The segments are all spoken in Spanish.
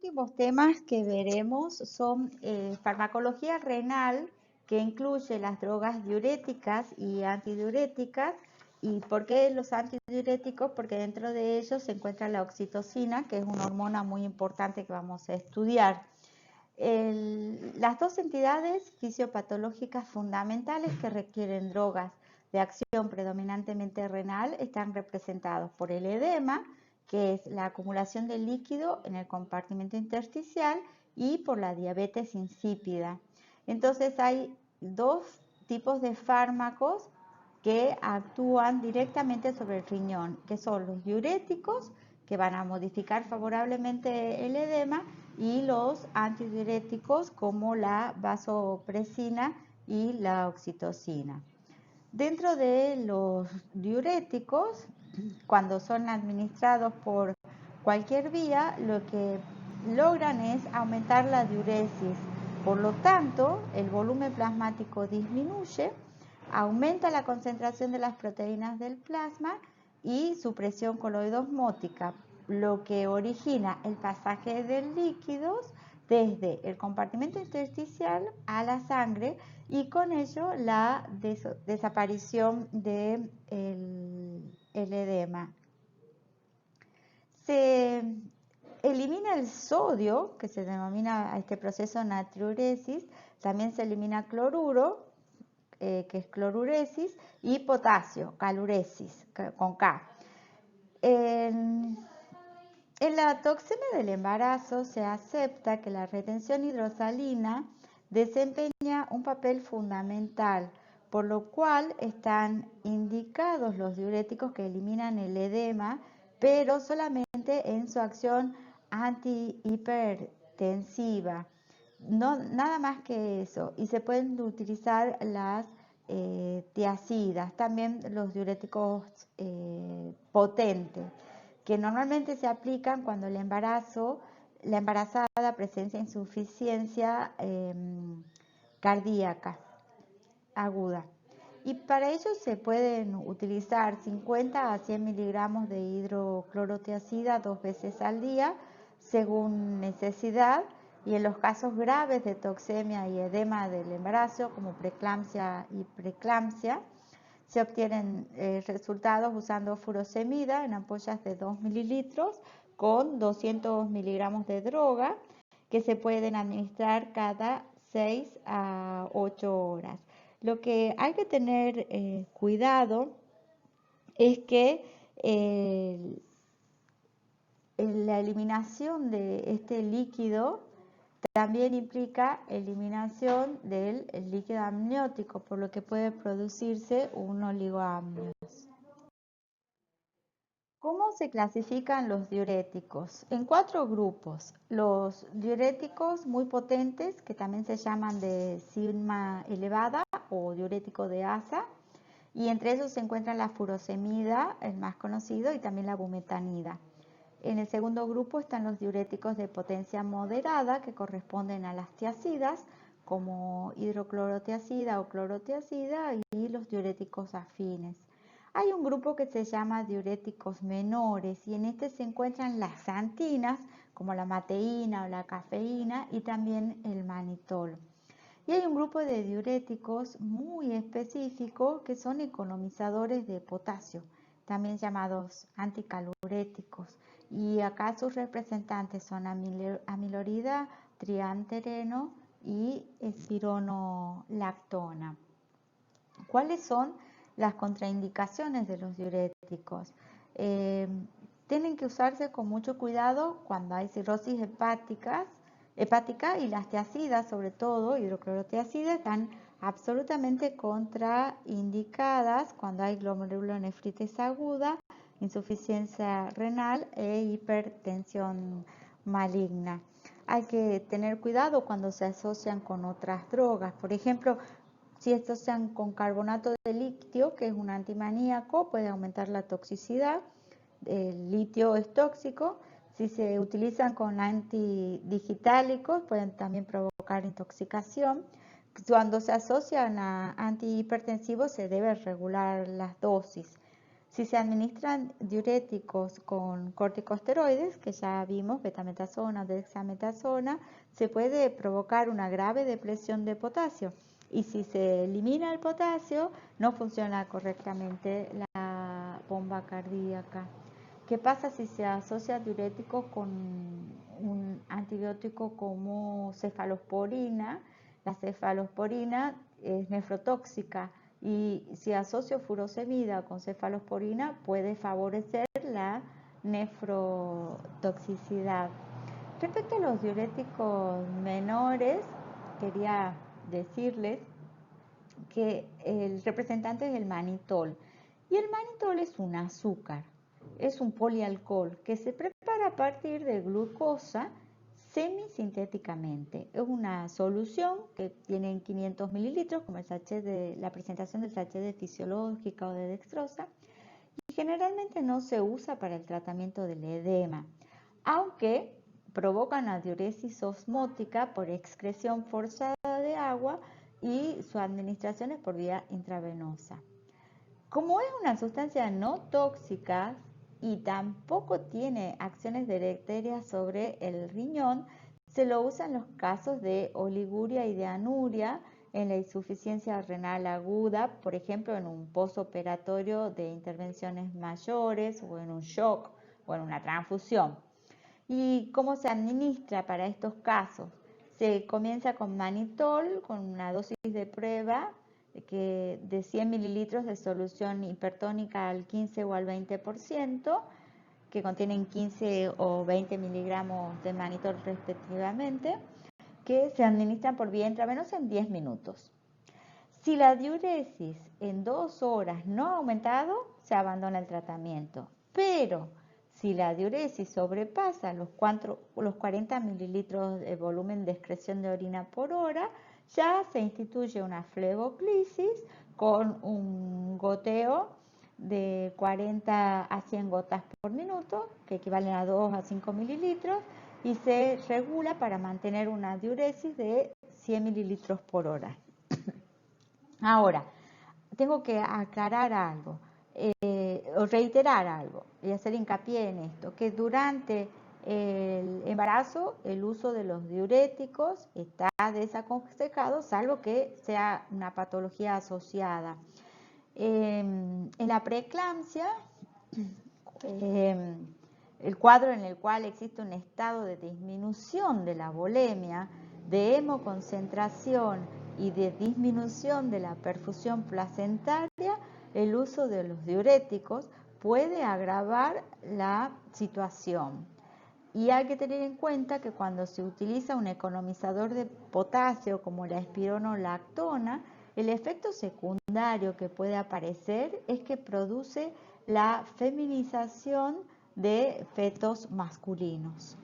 últimos temas que veremos son farmacología renal, que incluye las drogas diuréticas y antidiuréticas. ¿Y por qué los antidiuréticos? Porque dentro de ellos se encuentra la oxitocina, que es una hormona muy importante que vamos a estudiar. Las dos entidades fisiopatológicas fundamentales que requieren drogas de acción predominantemente renal están representados por el edema, que es la acumulación de líquido en el compartimento intersticial, y por la diabetes insípida. Entonces hay dos tipos de fármacos que actúan directamente sobre el riñón, que son los diuréticos, que van a modificar favorablemente el edema, y los antidiuréticos como la vasopresina y la oxitocina. Dentro de los diuréticos, cuando son administrados por cualquier vía, lo que logran es aumentar la diuresis. Por lo tanto, el volumen plasmático disminuye, aumenta la concentración de las proteínas del plasma y su presión coloidosmótica, lo que origina el pasaje de líquidos desde el compartimento intersticial a la sangre, y con ello la desaparición del edema. Se elimina el sodio, que se denomina a este proceso natriuresis, también se elimina cloruro, que es cloruresis, y potasio, caluresis, con K. En la toxemia del embarazo se acepta que la retención hidrosalina desempeña un papel fundamental, por lo cual están indicados los diuréticos que eliminan el edema, pero solamente en su acción antihipertensiva. No, nada más que eso. Y se pueden utilizar las tiazidas, también los diuréticos potentes, que normalmente se aplican cuando la embarazada presenta insuficiencia cardíaca aguda. Y para ello se pueden utilizar 50 a 100 miligramos de hidroclorotiazida 2 veces al día, según necesidad, y en los casos graves de toxemia y edema del embarazo, como preeclampsia y preeclampsia, se obtienen resultados usando furosemida en ampollas de 2 mililitros con 200 miligramos de droga, que se pueden administrar cada 6 a 8 horas. Lo que hay que tener cuidado es que la eliminación de este líquido también implica eliminación del líquido amniótico, por lo que puede producirse un oligoamnios. ¿Cómo se clasifican los diuréticos? En 4 grupos. Los diuréticos muy potentes, que también se llaman de sigma elevada o diurético de asa, y entre ellos se encuentran la furosemida, el más conocido, y también la bumetanida. En el segundo grupo están los diuréticos de potencia moderada, que corresponden a las tiazidas, como hidroclorotiazida o clorotiazida, y los diuréticos afines. Hay un grupo que se llama diuréticos menores, y en este se encuentran las xantinas, como la mateína o la cafeína, y también el manitol. Y hay un grupo de diuréticos muy específicos que son economizadores de potasio, también llamados anticaluréticos. Y acá sus representantes son amilorida, triantereno y espironolactona. ¿Cuáles son las contraindicaciones de los diuréticos? Tienen que usarse con mucho cuidado cuando hay cirrosis hepática, y las tiazidas, sobre todo hidroclorotiazida, están absolutamente contraindicadas cuando hay glomerulonefritis aguda, insuficiencia renal e hipertensión maligna. Hay que tener cuidado cuando se asocian con otras drogas. Por ejemplo, si estos sean con carbonato de litio, que es un antimaníaco, puede aumentar la toxicidad. El litio es tóxico. Si se utilizan con antidigitálicos, pueden también provocar intoxicación. Cuando se asocian a antihipertensivos, se debe regular las dosis. Si se administran diuréticos con corticosteroides, que ya vimos, betametasona, dexametasona, se puede provocar una grave depresión de potasio. Y si se elimina el potasio, no funciona correctamente la bomba cardíaca. ¿Qué pasa si se asocia diuréticos con un antibiótico como cefalosporina? La cefalosporina es nefrotóxica y si asocio furosemida con cefalosporina puede favorecer la nefrotoxicidad. Respecto a los diuréticos menores, quería decirles que el representante es el manitol. Y el manitol es un azúcar, es un polialcohol que se prepara a partir de glucosa semisintéticamente. Es una solución que tiene 500 mililitros, como el sachet de la presentación del sachet de fisiológica o de dextrosa, y generalmente no se usa para el tratamiento del edema, aunque provoca una diuresis osmótica por excreción forzada de agua y su administración es por vía intravenosa. Como es una sustancia no tóxica y tampoco tiene acciones deleterias sobre el riñón, se lo usa en los casos de oliguria y de anuria, en la insuficiencia renal aguda, por ejemplo, en un postoperatorio de intervenciones mayores o en un shock o en una transfusión. ¿Y cómo se administra para estos casos? Se comienza con manitol, con una dosis de prueba de 100 mililitros de solución hipertónica al 15 o al 20%, que contienen 15 o 20 miligramos de manitol respectivamente, que se administran por vía intravenosa en 10 minutos. Si la diuresis en 2 horas no ha aumentado, se abandona el tratamiento. Pero si la diuresis sobrepasa los 40 mililitros de volumen de excreción de orina por hora, ya se instituye una fleboclisis con un goteo de 40 a 100 gotas por minuto, que equivalen a 2 a 5 mililitros, y se regula para mantener una diuresis de 100 mililitros por hora. Ahora, tengo que aclarar algo, o reiterar algo y hacer hincapié en esto, que durante el embarazo el uso de los diuréticos está desaconsejado, salvo que sea una patología asociada. En la preeclampsia, el cuadro en el cual existe un estado de disminución de la volemia, de hemoconcentración y de disminución de la perfusión placentaria, el uso de los diuréticos puede agravar la situación. Y hay que tener en cuenta que cuando se utiliza un economizador de potasio como la espironolactona, el efecto secundario que puede aparecer es que produce la feminización de fetos masculinos.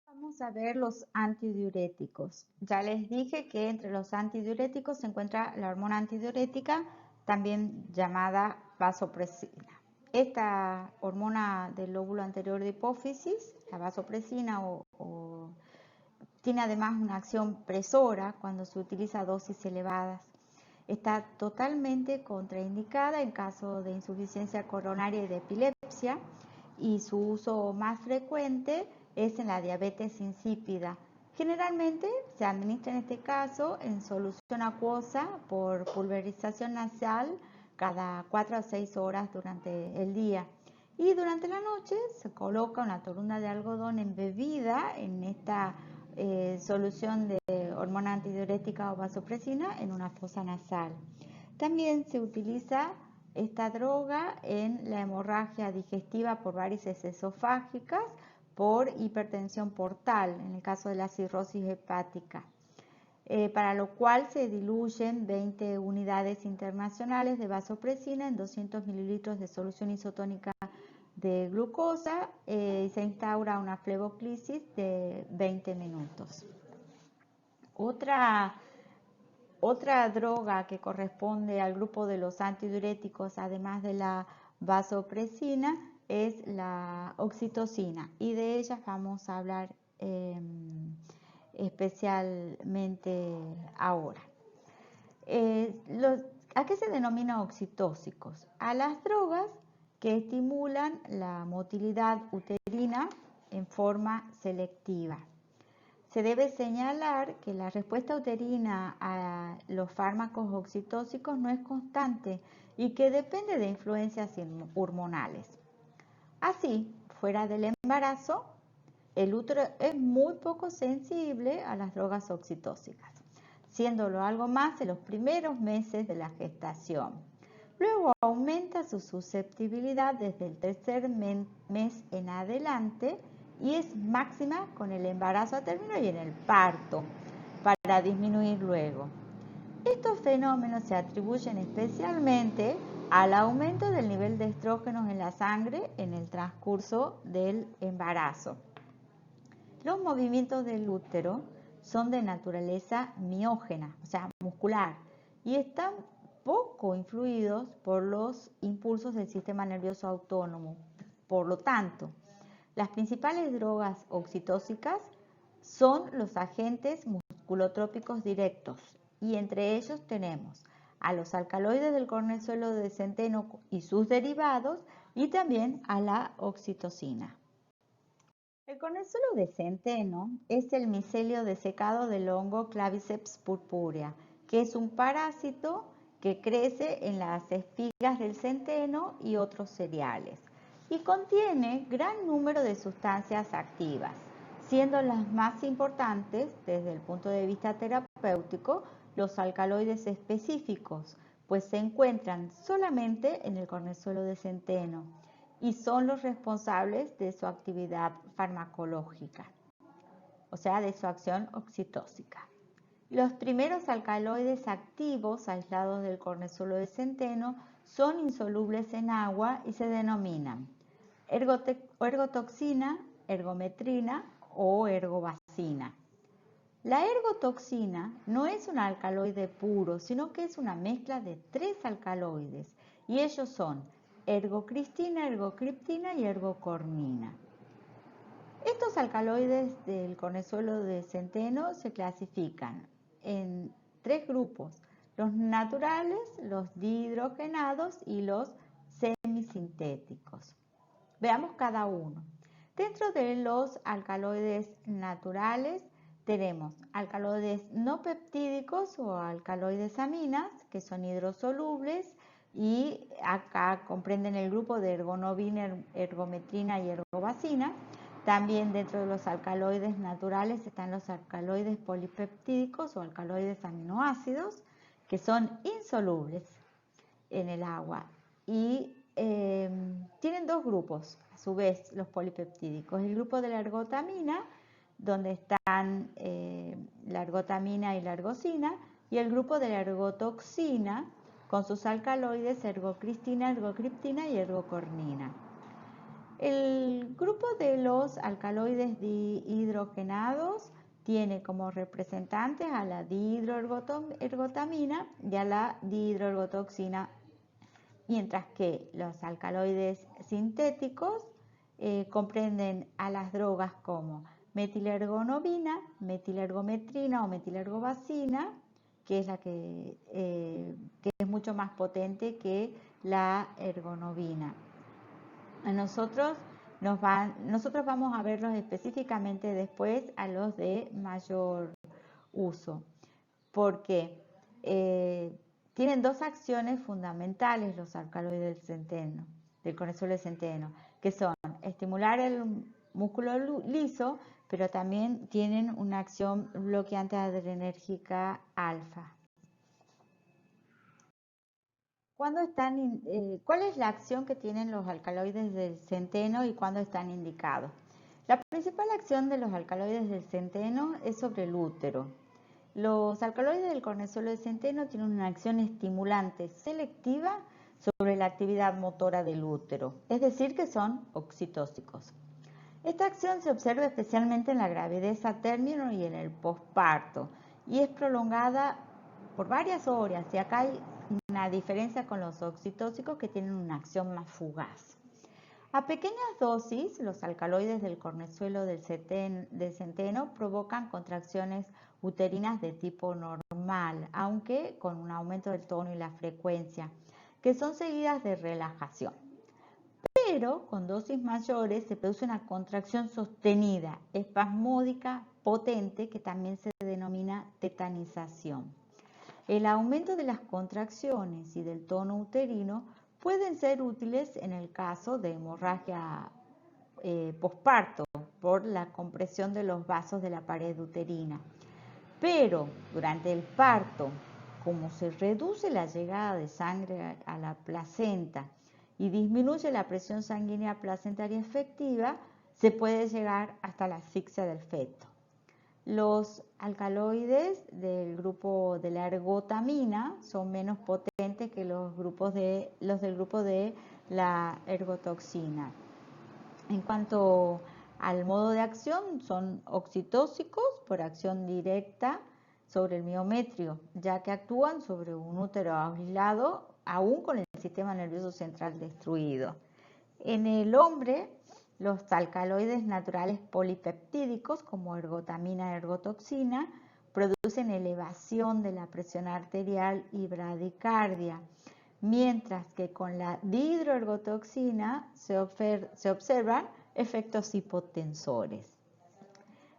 Vamos a ver los antidiuréticos. Ya les dije que entre los antidiuréticos se encuentra la hormona antidiurética, también llamada vasopresina. Esta hormona del lóbulo anterior de hipófisis, la vasopresina, tiene además una acción presora cuando se utiliza a dosis elevadas. Está totalmente contraindicada en caso de insuficiencia coronaria y de epilepsia, y su uso más frecuente es en la diabetes insípida. Generalmente se administra en este caso en solución acuosa por pulverización nasal cada 4 a 6 horas durante el día. Y durante la noche se coloca una torunda de algodón embebida en esta solución de hormona antidiurética o vasopresina en una fosa nasal. También se utiliza esta droga en la hemorragia digestiva por varices esofágicas, por hipertensión portal, en el caso de la cirrosis hepática, para lo cual se diluyen 20 unidades internacionales de vasopresina en 200 mililitros de solución isotónica de glucosa y se instaura una fleboclisis de 20 minutos. Otra droga que corresponde al grupo de los antidiuréticos, además de la vasopresina, es la oxitocina, y de ellas vamos a hablar especialmente ahora. ¿A qué se denomina oxitóxicos? A las drogas que estimulan la motilidad uterina en forma selectiva. Se debe señalar que la respuesta uterina a los fármacos oxitóxicos no es constante y que depende de influencias hormonales. Así, fuera del embarazo, el útero es muy poco sensible a las drogas oxitóxicas, siéndolo algo más en los primeros meses de la gestación. Luego aumenta su susceptibilidad desde el tercer mes en adelante y es máxima con el embarazo a término y en el parto, para disminuir luego. Estos fenómenos se atribuyen especialmente al aumento del nivel de estrógenos en la sangre en el transcurso del embarazo. Los movimientos del útero son de naturaleza miógena, o sea, muscular, y están poco influidos por los impulsos del sistema nervioso autónomo. Por lo tanto, las principales drogas oxitóxicas son los agentes musculotrópicos directos, y entre ellos tenemos a los alcaloides del cornezuelo de centeno y sus derivados, y también a la oxitocina. El cornezuelo de centeno es el micelio desecado del hongo Claviceps purpurea, que es un parásito que crece en las espigas del centeno y otros cereales y contiene gran número de sustancias activas, siendo las más importantes desde el punto de vista terapéutico los alcaloides específicos, pues se encuentran solamente en el cornezuelo de centeno y son los responsables de su actividad farmacológica, o sea, de su acción oxitóxica. Los primeros alcaloides activos aislados del cornezuelo de centeno son insolubles en agua y se denominan ergotoxina, ergometrina o ergobacina. La ergotoxina no es un alcaloide puro, sino que es una mezcla de 3 alcaloides y ellos son ergocristina, ergocriptina y ergocornina. Estos alcaloides del cornezuelo de centeno se clasifican en 3 grupos: los naturales, los dihidrogenados y los semisintéticos. Veamos cada uno. Dentro de los alcaloides naturales tenemos alcaloides no peptídicos o alcaloides aminas, que son hidrosolubles, y acá comprenden el grupo de ergonovina, ergometrina y ergobacina. También dentro de los alcaloides naturales están los alcaloides polipeptídicos o alcaloides aminoácidos, que son insolubles en el agua y tienen 2 grupos, a su vez, los polipeptídicos. El grupo de la ergotamina, donde están la ergotamina y la ergocina, y el grupo de la ergotoxina, con sus alcaloides ergocristina, ergocriptina y ergocornina. El grupo de los alcaloides dihidrogenados tiene como representantes a la dihidroergotamina y a la dihidroergotoxina, mientras que los alcaloides sintéticos comprenden a las drogas como metilergonovina, metilergometrina o metilergobacina, que es la que es mucho más potente que la ergonovina. Nosotros vamos a verlos específicamente después a los de mayor uso, porque tienen 2 acciones fundamentales los alcaloides del centeno, del cornezuelo de centeno, que son estimular el músculo liso, pero también tienen una acción bloqueante adrenérgica alfa. ¿Cuál es la acción que tienen los alcaloides del centeno y cuándo están indicados? La principal acción de los alcaloides del centeno es sobre el útero. Los alcaloides del cornezuelo de centeno tienen una acción estimulante selectiva sobre la actividad motora del útero, es decir, que son oxitóxicos. Esta acción se observa especialmente en la gravidez a término y en el posparto y es prolongada por varias horas, y acá hay una diferencia con los oxitóxicos que tienen una acción más fugaz. A pequeñas dosis, los alcaloides del cornezuelo del centeno provocan contracciones uterinas de tipo normal normal, aunque con un aumento del tono y la frecuencia, que son seguidas de relajación. Pero con dosis mayores se produce una contracción sostenida, espasmódica, potente, que también se denomina tetanización. El aumento de las contracciones y del tono uterino pueden ser útiles en el caso de hemorragia posparto por la compresión de los vasos de la pared uterina. Pero durante el parto, como se reduce la llegada de sangre a la placenta y disminuye la presión sanguínea placentaria efectiva, se puede llegar hasta la asfixia del feto. Los alcaloides del grupo de la ergotamina son menos potentes que los del grupo de la ergotoxina. En cuanto al modo de acción, son oxitóxicos por acción directa sobre el miometrio, ya que actúan sobre un útero aislado, aún con el sistema nervioso central destruido. En el hombre, los alcaloides naturales polipeptídicos, como ergotamina y ergotoxina, producen elevación de la presión arterial y bradicardia, mientras que con la dihidroergotoxina se observan efectos hipotensores.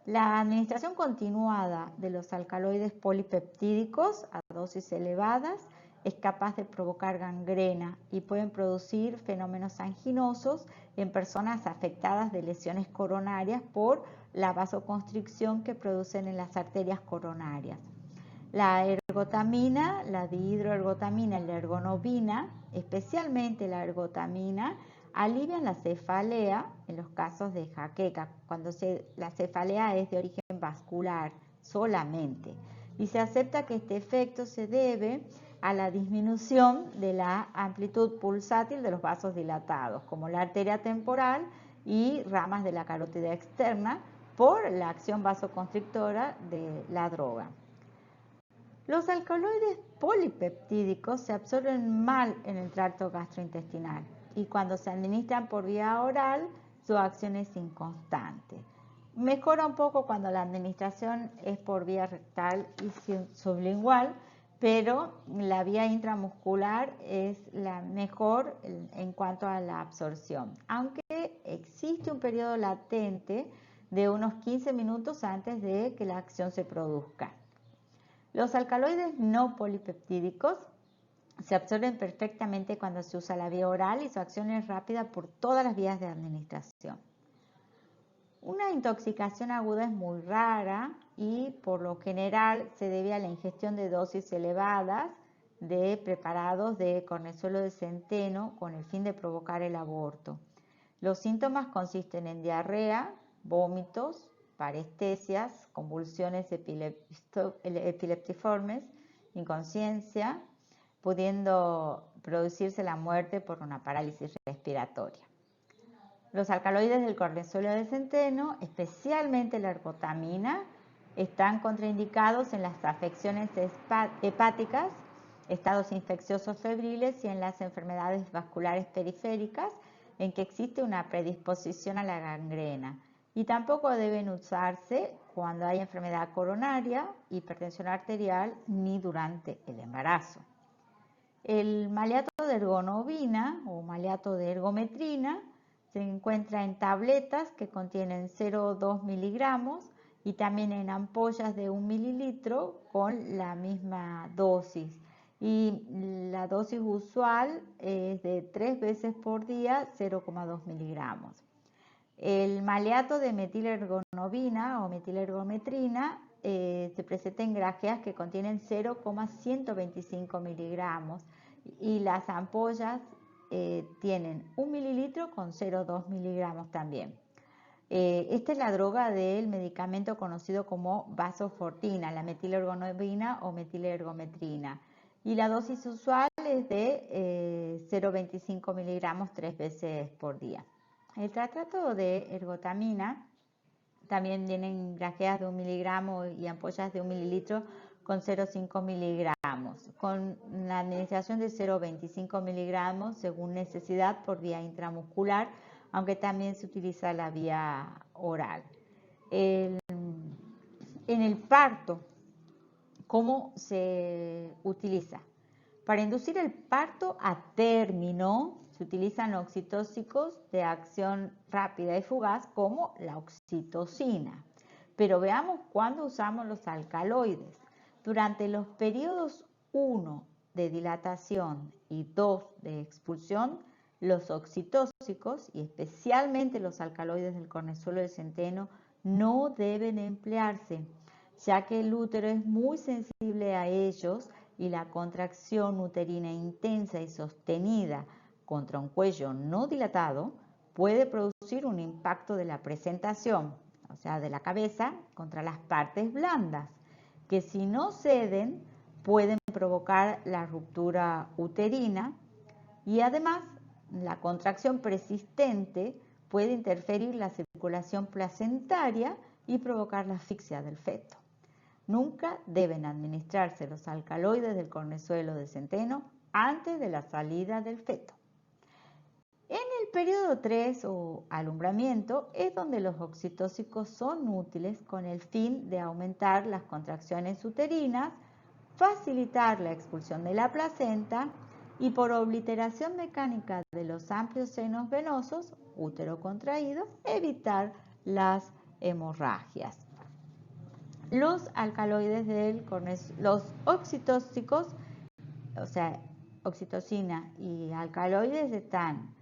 La administración continuada de los alcaloides polipeptídicos a dosis elevadas es capaz de provocar gangrena y pueden producir fenómenos anginosos en personas afectadas de lesiones coronarias por la vasoconstricción que producen en las arterias coronarias. La ergotamina, la dihidroergotamina y la ergonovina, especialmente la ergotamina, alivian la cefalea en los casos de jaqueca, cuando la cefalea es de origen vascular solamente. Y se acepta que este efecto se debe a la disminución de la amplitud pulsátil de los vasos dilatados, como la arteria temporal y ramas de la carótida externa, por la acción vasoconstrictora de la droga. Los alcaloides polipeptídicos se absorben mal en el tracto gastrointestinal y cuando se administran por vía oral, su acción es inconstante. Mejora un poco cuando la administración es por vía rectal y sublingual, pero la vía intramuscular es la mejor en cuanto a la absorción, aunque existe un periodo latente de unos 15 minutos antes de que la acción se produzca. Los alcaloides no polipeptídicos se absorben perfectamente cuando se usa la vía oral y su acción es rápida por todas las vías de administración. Una intoxicación aguda es muy rara y por lo general se debe a la ingestión de dosis elevadas de preparados de cornezuelo de centeno con el fin de provocar el aborto. Los síntomas consisten en diarrea, vómitos, parestesias, convulsiones epileptiformes, inconsciencia, pudiendo producirse la muerte por una parálisis respiratoria. Los alcaloides del cornezuelo de centeno, especialmente la ergotamina, están contraindicados en las afecciones hepáticas, estados infecciosos febriles y en las enfermedades vasculares periféricas en que existe una predisposición a la gangrena. Y tampoco deben usarse cuando hay enfermedad coronaria, hipertensión arterial, ni durante el embarazo. El maleato de ergonovina o maleato de ergometrina se encuentra en tabletas que contienen 0,2 miligramos y también en ampollas de 1 mililitro con la misma dosis. Y la dosis usual es de 3 veces por día, 0,2 miligramos. El maleato de metilergonovina o metilergometrina se presenta en grajeas que contienen 0,125 miligramos y las ampollas tienen 1 mililitro con 0,2 miligramos también. Esta es la droga del medicamento conocido como vasofortina, la metilergonovina o metilergometrina. Y la dosis usual es de 0,25 miligramos 3 veces por día. El tratato de ergotamina también vienen grajeas de 1 miligramo y ampollas de 1 mililitro con 0,5 miligramos, con una administración de 0,25 miligramos según necesidad por vía intramuscular, aunque también se utiliza la vía oral. En el parto, ¿Cómo se utiliza? Para inducir el parto a término se utilizan oxitóxicos de acción rápida y fugaz como la oxitocina. Pero veamos cuándo usamos los alcaloides. Durante los periodos 1 de dilatación y 2 de expulsión, los oxitóxicos y especialmente los alcaloides del cornezuelo del centeno no deben emplearse, ya que el útero es muy sensible a ellos y la contracción uterina intensa y sostenida contra un cuello no dilatado puede producir un impacto de la presentación, o sea, de la cabeza contra las partes blandas, que si no ceden pueden provocar la ruptura uterina y además la contracción persistente puede interferir la circulación placentaria y provocar la asfixia del feto. Nunca deben administrarse los alcaloides del cornezuelo de centeno antes de la salida del feto. En el periodo 3 o alumbramiento es donde los oxitóxicos son útiles con el fin de aumentar las contracciones uterinas, facilitar la expulsión de la placenta y por obliteración mecánica de los amplios senos venosos, útero contraído, evitar las hemorragias. Los alcaloides los oxitóxicos, o sea, oxitocina y alcaloides están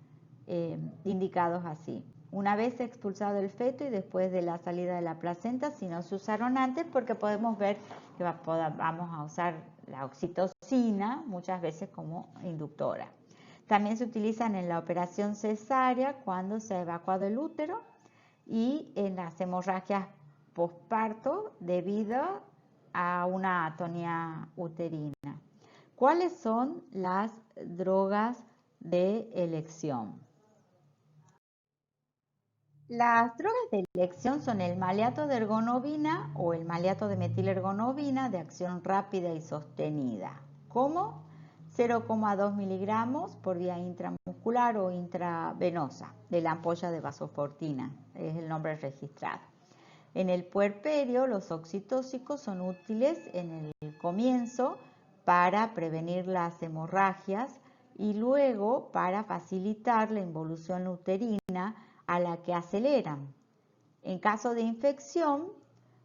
indicados así. Una vez expulsado el feto y después de la salida de la placenta, si no se usaron antes, porque podemos ver que vamos a usar la oxitocina muchas veces como inductora. También se utilizan en la operación cesárea cuando se ha evacuado el útero y en las hemorragias posparto debido a una atonía uterina. ¿Cuáles son las drogas de elección? Las drogas de elección son el maleato de ergonovina o el maleato de metilergonovina de acción rápida y sostenida, como 0,2 miligramos por vía intramuscular o intravenosa de la ampolla de vasoportina, es el nombre registrado. En el puerperio, los oxitóxicos son útiles en el comienzo para prevenir las hemorragias y luego para facilitar la involución uterina a la que aceleran. En caso de infección,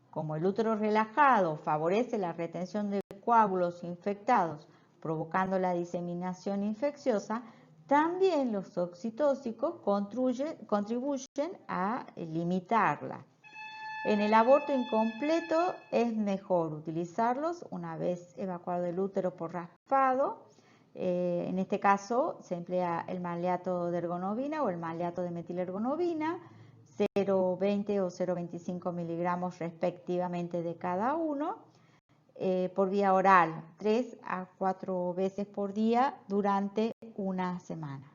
como el útero relajado favorece la retención de coágulos infectados, provocando la diseminación infecciosa, también los oxitóxicos contribuyen a limitarla. En el aborto incompleto es mejor utilizarlos una vez evacuado el útero por raspado. En este caso se emplea el maleato de ergonovina o el maleato de metilergonovina, 0,20 o 0,25 miligramos respectivamente de cada uno, por vía oral, 3 a 4 veces por día durante una semana.